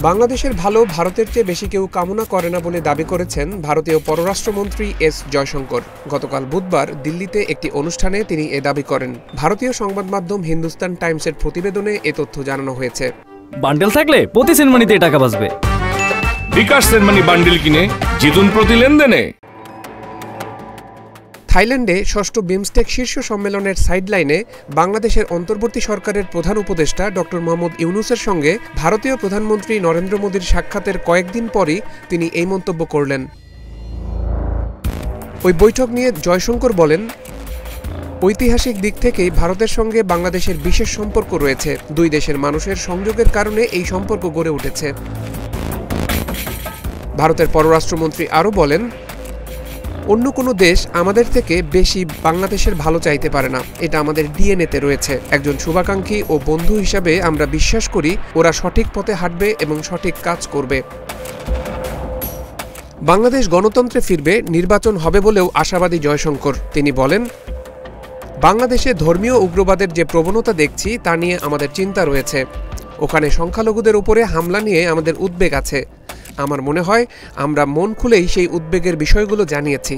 বাংলাদেশের ভালো ভারতের চেয়ে বেশি কেউ কামনা করে না বলে দাবি করেছেন ভারতীয় পররাষ্ট্রমন্ত্রী এস জয়শঙ্কর। গতকাল বুধবার দিল্লিতে একটি অনুষ্ঠানে তিনি এ দাবি করেন। ভারতীয় সংবাদ মাধ্যম হিন্দুস্তান টাইমসের প্রতিবেদনে এ তথ্য জানানো হয়েছে। বান্ডেল থাকলে প্রতি সেনমানিতে টাকা বাঁচবে। বিকাশ সেনমানি বান্ডেল কিনে জিতুন প্রতি লেনদেনে। থাইল্যান্ডে ষষ্ঠ বিমস্টেক শীর্ষ সম্মেলনের সাইডলাইনে বাংলাদেশের অন্তর্বর্তী সরকারের প্রধান উপদেষ্টা ডক্টর মোহাম্মদ ইউনূসের সঙ্গে ভারতীয় প্রধানমন্ত্রী নরেন্দ্র মোদীর সাক্ষাতের কয়েকদিন পরই তিনি এই মন্তব্য করলেন। ওই বৈঠক নিয়ে জয়শঙ্কর বলেন, ঐতিহাসিক দিক থেকেই ভারতের সঙ্গে বাংলাদেশের বিশেষ সম্পর্ক রয়েছে। দুই দেশের মানুষের সংযোগের কারণে এই সম্পর্ক গড়ে উঠেছে। ভারতের পররাষ্ট্রমন্ত্রী আরও বলেন, অন্য কোনো দেশ আমাদের থেকে বেশি বাংলাদেশের ভালো চাইতে পারে না। এটা আমাদের ডিএনএতে রয়েছে। একজন শুভাকাঙ্ক্ষী ও বন্ধু হিসাবে আমরা বিশ্বাস করি ওরা সঠিক পথে হাঁটবে এবং সঠিক কাজ করবে। বাংলাদেশ গণতন্ত্রে ফিরবে, নির্বাচন হবে বলেও আশাবাদী জয়শঙ্কর। তিনি বলেন, বাংলাদেশে ধর্মীয় উগ্রবাদের যে প্রবণতা দেখছি তা নিয়ে আমাদের চিন্তা রয়েছে। ওখানে সংখ্যালঘুদের উপরে হামলা নিয়ে আমাদের উদ্বেগ আছে। আমার মনে হয় আমরা মন খুলেই সেই উদ্বেগের বিষয়গুলো জানিয়েছি।